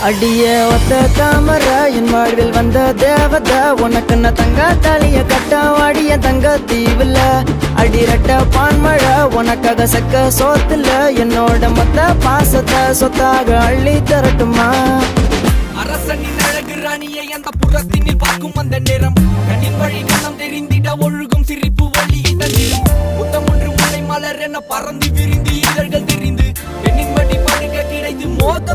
அடிய ஒத்த தாமர என் வாழ்வில் வந்த தேவத உனக்கு நான் தங்க தாலிய கட்ட வாடிய தங்க தீவுல அடிரட்ட பான்மழை உனக்காக சக்க சோத்துல என்னோட மொத்த பாசத்தை சொத்தாக அள்ளி தரட்டுமா அரசனின் அழகு ராணியை அந்த புறத்தினில் பார்க்கும் அந்த நேரம் கண்ணின் வழி கண்ணம் தெரிந்திட ஒழுகும் சிரிப்பு வழி தந்திரம் புத்தம் ஒன்று மலை மலர் என பறந்து விரிந்து இதழ்கள் தெரிந்து பெண்ணின் வழி படுக்க கிடைத்து மோத